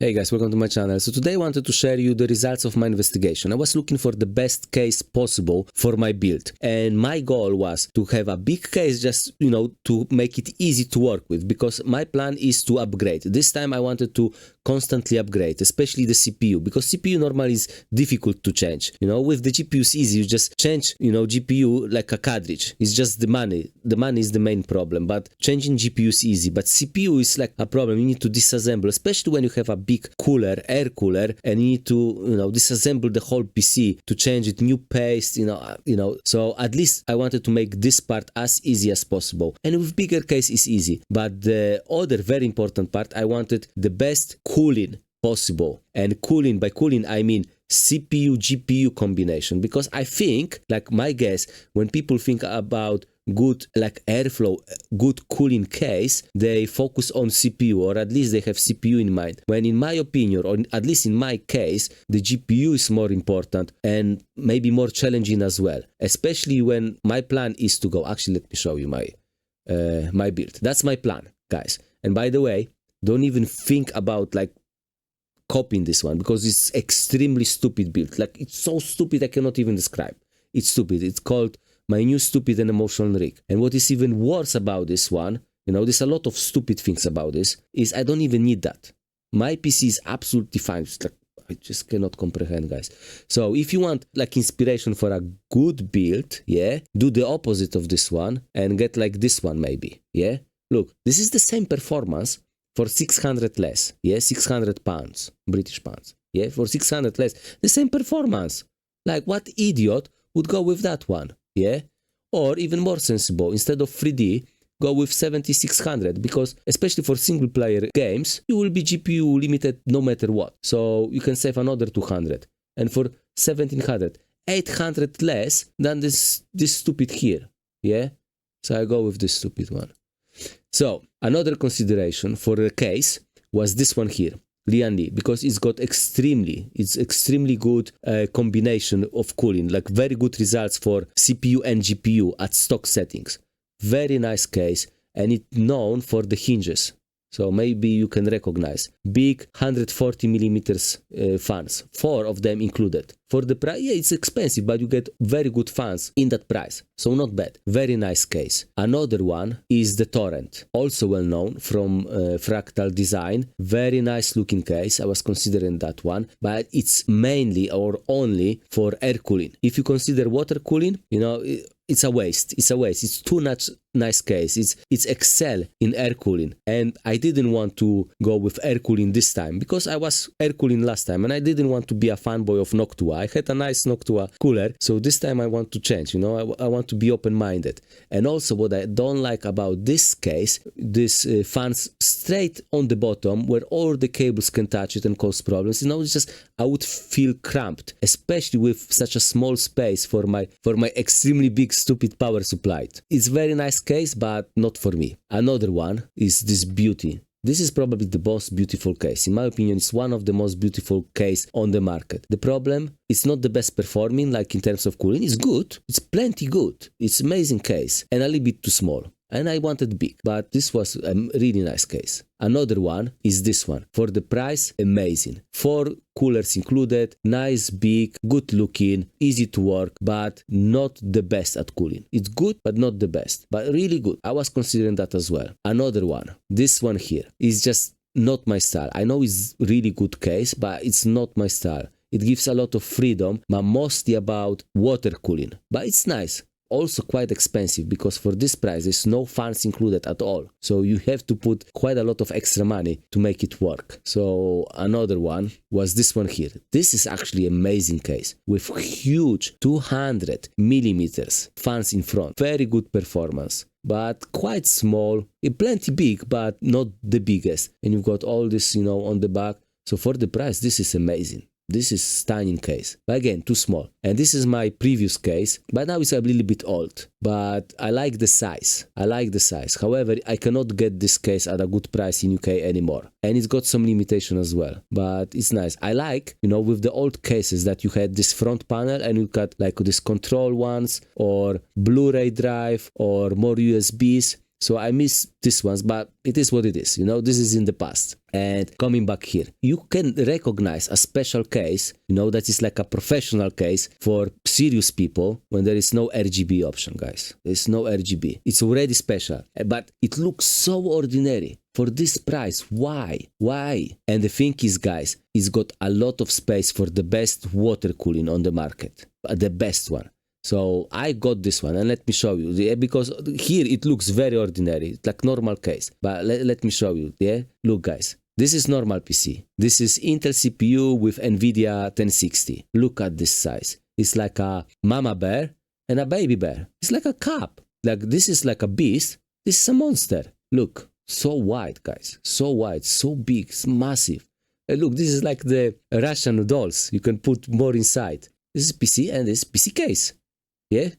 Hey guys, welcome to my channel. So today I wanted to share you the results of my investigation. I was looking for the best case possible for my build, and my goal was to have a big case, just to make it easy to work with, because my plan is to upgrade. This time I wanted to constantly upgrade, especially the CPU, because CPU normally is difficult to change. With the GPU it's easy, you just change GPU like a cartridge. It's just the money is the main problem, but changing GPU is easy. But CPU is like a problem. You need to disassemble, especially when you have a big air cooler, and you need to disassemble the whole PC to change it, new paste, so at least I wanted to make this part as easy as possible, and with bigger case is easy. But the other very important part, I wanted the best cooling possible, and by cooling I mean CPU GPU combination, because I think, like my guess, when people think about good like airflow, good cooling case, they focus on CPU, or at least they have CPU in mind, when in my opinion, or at least in my case, the GPU is more important and maybe more challenging as well, especially when my plan is to go. Actually, let me show you my build. That's my plan, guys. And by the way, don't even think about like copying this one, because it's extremely stupid build. Like, it's so stupid I cannot even describe. It's stupid. It's called my new stupid and emotional rig. And what is even worse about this one, there's a lot of stupid things about this, is I don't even need that. My PC is absolutely fine. It's like, I just cannot comprehend, guys. So if you want like inspiration for a good build, yeah, do the opposite of this one and get like this one maybe, yeah. Look, this is the same performance for 600 less, yeah, 600 pounds, British pounds, yeah, for 600 less, the same performance. Like, what idiot would go with that one? Yeah, or even more sensible, instead of 3D, go with 7600, because especially for single player games, you will be GPU limited no matter what, so you can save another 200. And for 1700, 800 less than this stupid here, yeah. So I go with this stupid one. So another consideration for the case was this one here, Lian, because it's got extremely good combination of cooling, like very good results for CPU and GPU at stock settings. Very nice case, and it's known for the hinges, so maybe you can recognize big 140 millimeters fans, 4 of them included. For the price, yeah, it's expensive, but you get very good fans in that price, so not bad. Very nice case. Another one is the Torrent, also well known from Fractal Design. Very nice looking case. I was considering that one, but it's mainly or only for air cooling. If you consider water cooling, it's a waste. It's too much nice case. It's excel in air cooling, and I didn't want to go with air cooling this time, because I was air cooling last time, and I didn't want to be a fanboy of Noctua. I had a nice Noctua cooler, so this time I want to change. I want to be open-minded. And also, what I don't like about this case, this fans straight on the bottom, where all the cables can touch it and cause problems. It's just, I would feel cramped, especially with such a small space for my extremely big stupid power supply. It's very nice case, but not for me. Another one is this beauty. This is probably the most beautiful case. In my opinion, it's one of the most beautiful case on the market. The problem, it's not the best performing, like in terms of cooling. It's good. It's plenty good. It's amazing case, and a little bit too small. And I wanted big, but this was a really nice case. Another one is this one. For the price, amazing. 4 coolers included, nice, big, good looking, easy to work, but not the best at cooling. It's good, but not the best, but really good. I was considering that as well. Another one, this one here, is just not my style. I know it's really good case, but it's not my style. It gives a lot of freedom, but mostly about water cooling, but it's nice. Also quite expensive, because for this price there's no fans included at all, so you have to put quite a lot of extra money to make it work. So another one was this one here. This is actually amazing case with huge 200 millimeters fans in front. Very good performance, but quite small, plenty big, but not the biggest. And you've got all this on the back, so for the price this is amazing. This is stunning case, but again, too small. And this is my previous case, but now it's a little bit old. But I like the size. However, I cannot get this case at a good price in UK anymore. And it's got some limitation as well, but it's nice. I like, with the old cases that you had this front panel and you got like this control ones, or Blu-ray drive, or more USBs. So I miss this ones, but it is what it is. You know, this is in the past. And coming back here, you can recognize a special case, you know, that is like a professional case for serious people when there is no RGB option, guys. There's no RGB. It's already special, but it looks so ordinary. For this price, why? Why? And the thing is, guys, it's got a lot of space for the best water cooling on the market. The best one. So I got this one, and let me show you. Yeah, because here it looks very ordinary, it's like normal case. But let me show you. Yeah, look, guys. This is normal PC. This is Intel CPU with NVIDIA 1060. Look at this size. It's like a mama bear and a baby bear. It's like a cup. Like this is like a beast. This is a monster. Look. So wide, guys, so wide, so big, it's massive. And look, this is like the Russian dolls. You can put more inside. This is PC and this is PC case. Yeah,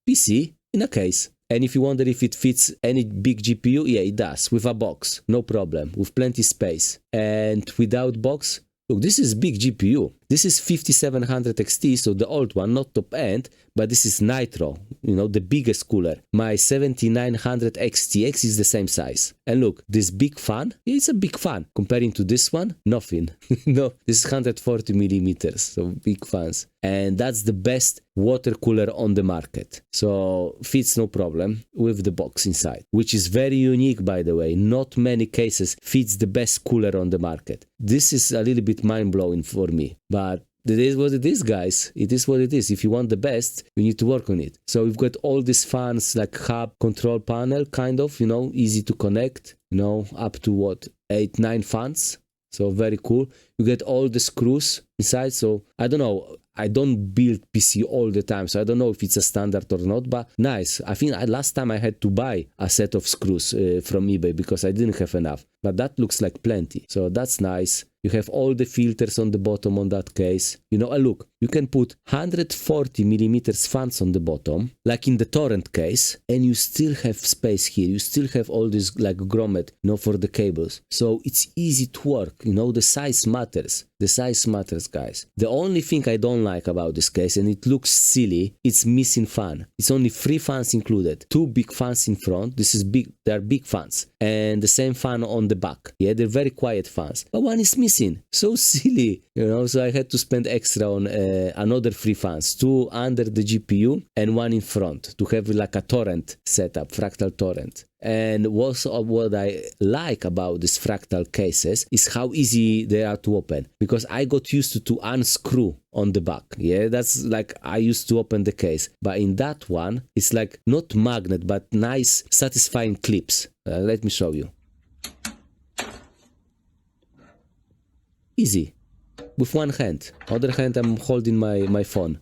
PC in a case. And if you wonder if it fits any big GPU, yeah, it does, with a box, no problem, with plenty space. And without box, look, this is big GPU. This is 5700 XT, so the old one, not top end, but this is Nitro, you know, the biggest cooler. My 7900 XTX is the same size. And look, this big fan, it's a big fan. Comparing to this one, nothing. No, this is 140 millimeters, so big fans. And that's the best water cooler on the market. So fits no problem with the box inside, which is very unique, by the way. Not many cases fits the best cooler on the market. This is a little bit mind-blowing for me, but it is what it is, guys. It is what it is. If you want the best, you need to work on it. So we've got all these fans, like hub control panel, kind of, you know, easy to connect, you know, up to what, 8-9 fans. So very cool. You get all the screws inside. So I don't know. I don't build PC all the time, so I don't know if it's a standard or not, but nice. I think last time I had to buy a set of screws from eBay because I didn't have enough, but that looks like plenty. So that's nice. You have all the filters on the bottom on that case. You know, look, you can put 140 millimeters fans on the bottom, like in the Torrent case, and you still have space here. You still have all this like grommet, you know, for the cables. So it's easy to work. You know, the size matters. The size matters, guys. The only thing I don't like about this case, and it looks silly, it's missing fan. It's only 3 fans included. 2 big fans in front. This is big. They are big fans. And the same fan on the back. Yeah, they're very quiet fans. But one is missing. So silly, you know, so I had to spend extra on another 3 fans, 2 under the GPU and 1 in front to have like a torrent setup, fractal torrent. And also what I like about these fractal cases is how easy they are to open, because I got used to unscrew on the back. Yeah, that's like I used to open the case, but in that one it's like not magnet but nice satisfying clips. Let me show you. Easy, with one hand. Other hand I'm holding my phone.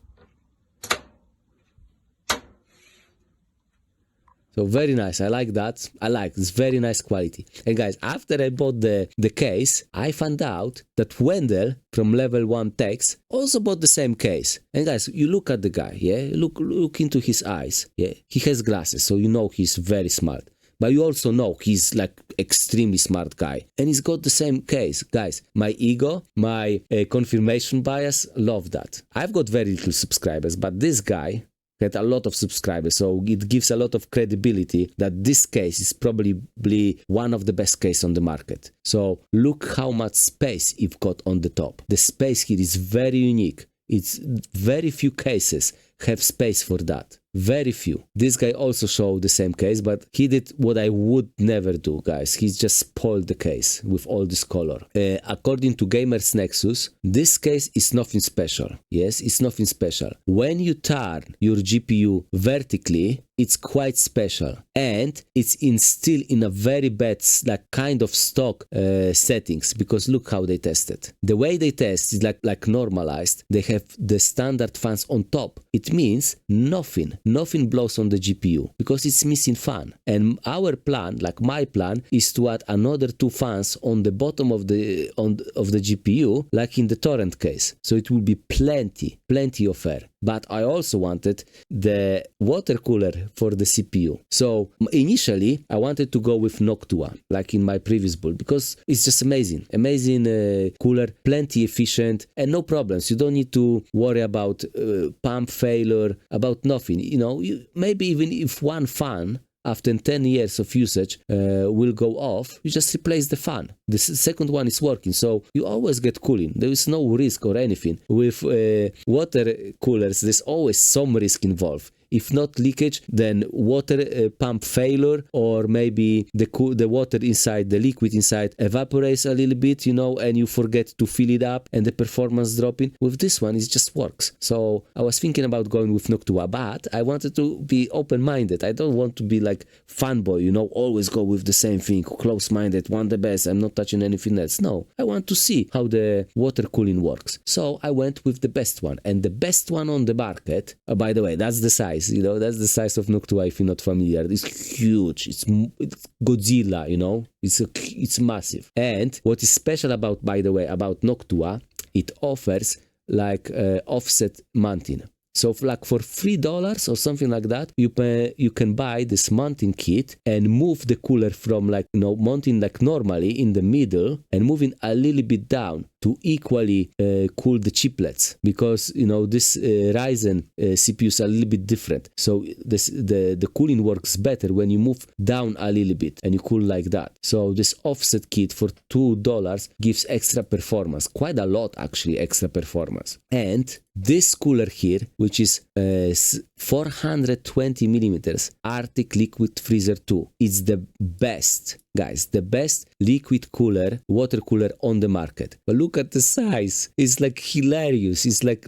So very nice. I like that. I like it's very nice quality. And guys, after I bought the case, I found out that Wendell from Level 1 Techs also bought the same case. And guys, you look at the guy, yeah? Look into his eyes. Yeah, he has glasses, so you know he's very smart. But you also know he's like extremely smart guy. And he's got the same case. Guys, my ego, my confirmation bias, love that. I've got very little subscribers, but this guy had a lot of subscribers, so it gives a lot of credibility that this case is probably one of the best cases on the market. So look how much space you've got on the top. The space here is very unique. It's very few cases have space for that. Very few. This guy also showed the same case, but he did what I would never do, guys. He just spoiled the case with all this color. According to Gamers Nexus, this case is nothing special. Yes, it's nothing special. When you turn your GPU vertically, it's quite special, and it's still in a very bad like kind of stock settings, because look how they test it. The way they test is like normalized. They have the standard fans on top. It means nothing blows on the GPU because it's missing fan. And our plan, like my plan, is to add another 2 fans on the bottom of the GPU, like in the Torrent case. So it will be plenty of air. But I also wanted the water cooler for the CPU. So initially I wanted to go with Noctua, like in my previous build, because it's just amazing cooler, plenty efficient, and no problems. You don't need to worry about pump failure, about nothing. You know, maybe even if one fan after 10 years of usage will go off, you just replace the fan. The second one is working, so you always get cooling. There is no risk or anything. With water coolers, there's always some risk involved. If not leakage, then water pump failure, or maybe the water inside, the liquid inside evaporates a little bit, you know, and you forget to fill it up and the performance dropping. With this one, it just works. So I was thinking about going with Noctua, but I wanted to be open-minded. I don't want to be like fanboy, you know, always go with the same thing, close-minded, want the best, I'm not touching anything else. No, I want to see how the water cooling works. So I went with the best one, and the best one on the market, by the way, that's the size. You know, that's the size of Noctua if you're not familiar. It's huge. It's Godzilla, you know. It's massive. And what is special about, by the way, about Noctua, it offers like offset mounting. So like for $3 or something like that, you can buy this mounting kit and move the cooler from like, you know, mounting like normally in the middle and moving a little bit down to equally cool the chiplets, because you know this Ryzen CPUs are a little bit different. So the cooling works better when you move down a little bit and you cool like that. So this offset kit for $2 gives extra performance, quite a lot actually, extra performance. And this cooler here, which is 420 millimeters Arctic Liquid Freezer 2, it's the best, guys, the best liquid cooler, water cooler on the market. But look at the size. It's like hilarious. It's like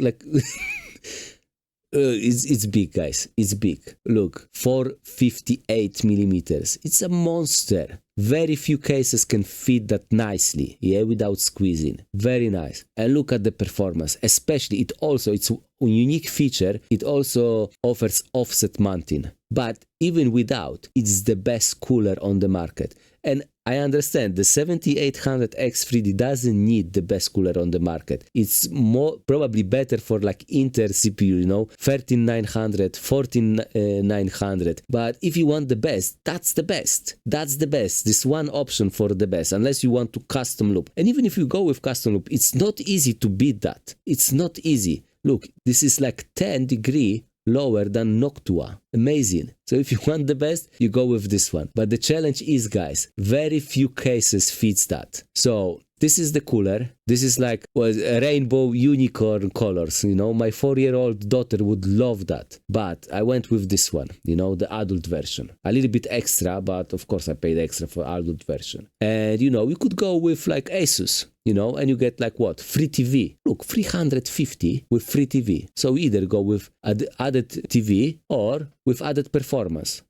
it's big, guys. It's big. Look, 458 millimeters. It's a monster. Very few cases can fit that nicely, yeah, without squeezing. Very nice. And look at the performance. Especially, it's a unique feature. It also offers offset mounting. But even without, it's the best cooler on the market. And I understand the 7800 X3D doesn't need the best cooler on the market. It's more probably better for like Intel CPU, you know, 13900, 14900. But if you want the best, that's the best. That's the best. This one option for the best, unless you want to custom loop. And even if you go with custom loop, it's not easy to beat that. It's not easy. Look, this is like 10 degrees lower than Noctua. Amazing. So if you want the best, you go with this one. But the challenge is, guys, very few cases fits that. So this is the cooler. This is like rainbow unicorn colors, you know. My 4-year-old daughter would love that. But I went with this one, you know, the adult version. A little bit extra, but of course I paid extra for adult version. And, you know, you could go with like Asus, you know, and you get like what? Free TV. Look, 350 with free TV. So either go with added TV or with added performance.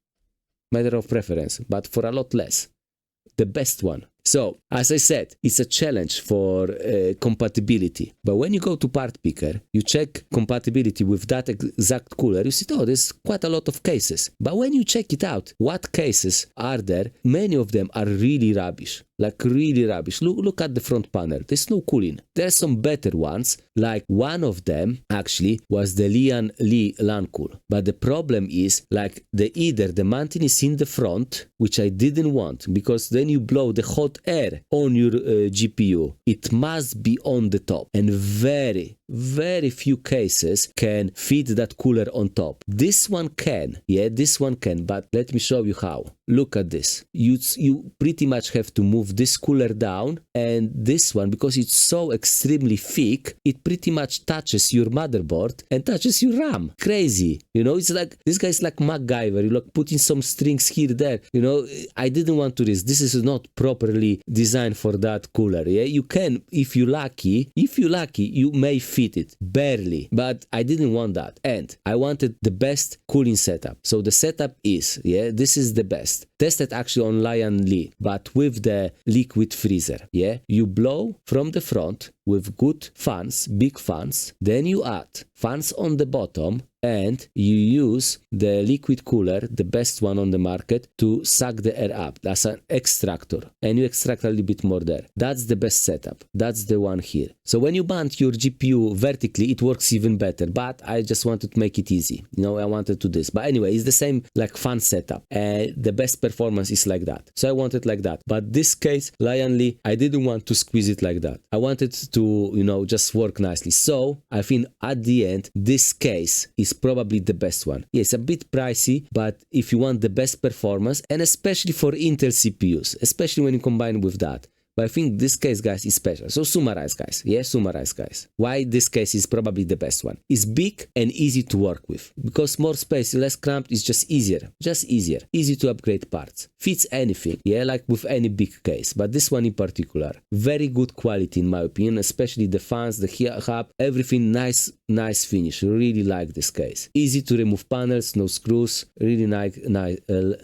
Matter of preference, but for a lot less. The best one. So, as I said, it's a challenge for compatibility. But when you go to Part Picker, you check compatibility with that exact cooler, you see, oh, there's quite a lot of cases. But when you check it out, what cases are there? Many of them are really rubbish. Like really rubbish. Look at the front panel. There's no cooling. There are some better ones. Like one of them actually was the Lian Li LANCool. But the problem is like either the mounting is in the front, which I didn't want, because then you blow the hot air on your GPU. It must be on the top, and very few cases can fit that cooler on top. This one can, yeah, this one can, but let me show you how. Look at this. You pretty much have to move this cooler down, and this one, because it's so extremely thick, it pretty much touches your motherboard and touches your RAM. Crazy. You know, it's like, this guy's like MacGyver. You like putting some strings here, there. You know, I didn't want to risk. This is not properly designed for that cooler. Yeah, you can, if you're lucky, you may fit it. Barely. But I didn't want that. And I wanted the best cooling setup. So the setup is, yeah, this is the best. Tested actually on Lian Li, but with the liquid freezer. Yeah, you blow from the front with good fans, big fans, then you add fans on the bottom, and you use the liquid cooler, the best one on the market, to suck the air up. That's an extractor, and you extract a little bit more there. That's the best setup. That's the one here. So when you mount your GPU vertically, it works even better, but I just wanted to make it easy. You know, I wanted to do this. But anyway, it's the same like fan setup. The best performance performance is like that. So I want it like that. But this case, Lionly, I didn't want to squeeze it like that. I wanted to, you know, just work nicely. So I think at the end, this case is probably the best one. Yeah, it's a bit pricey, but if you want the best performance, and especially for Intel CPUs, especially when you combine with that. But I think this case, guys, is special. So summarize, guys. Yeah, summarize, guys. Why this case is probably the best one. It's big and easy to work with. Because more space, less cramped, is just easier. Just easier. Easy to upgrade parts. Fits anything. Yeah, like with any big case. But this one in particular. Very good quality in my opinion. Especially the fans, the hub, everything nice finish. Really like this case. Easy to remove panels, no screws. Really nice. I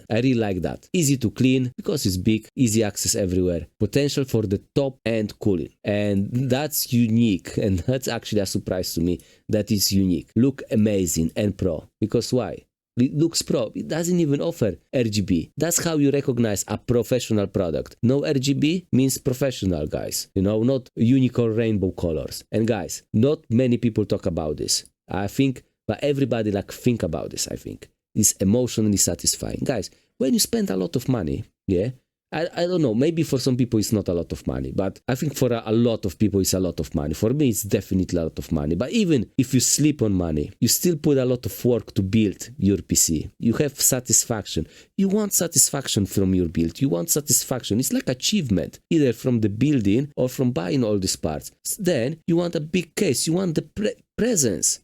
really like that. Easy to clean because it's big. Easy access everywhere. Potential for the top end cooling, and that's unique, and that's actually a surprise to me. That is unique. Look amazing and pro. Because why? It looks pro. It doesn't even offer RGB. That's how you recognize a professional product. No RGB means professional, guys. You know, not unicorn rainbow colors. And guys, not many people talk about this. I think, but everybody like think about this. I think it's emotionally satisfying, guys. When you spend a lot of money, yeah. I don't know, maybe for some people it's not a lot of money, but I think for a lot of people it's a lot of money. For me, it's definitely a lot of money. But even if you sleep on money, you still put a lot of work to build your PC. You have satisfaction. You want satisfaction from your build. You want satisfaction. It's like achievement, either from the building or from buying all these parts. Then you want a big case. You want the presence,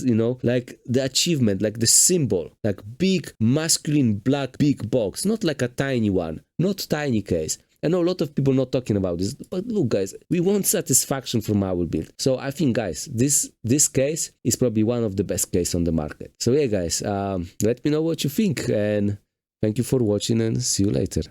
you know, like the achievement, like the symbol, like big masculine black big box, not like a tiny one, not tiny case. I know a lot of people not talking about this, but look, guys, we want satisfaction from our build. So I think, guys, this case is probably one of the best case on the market. So yeah, guys, let me know what you think, and thank you for watching, and see you later.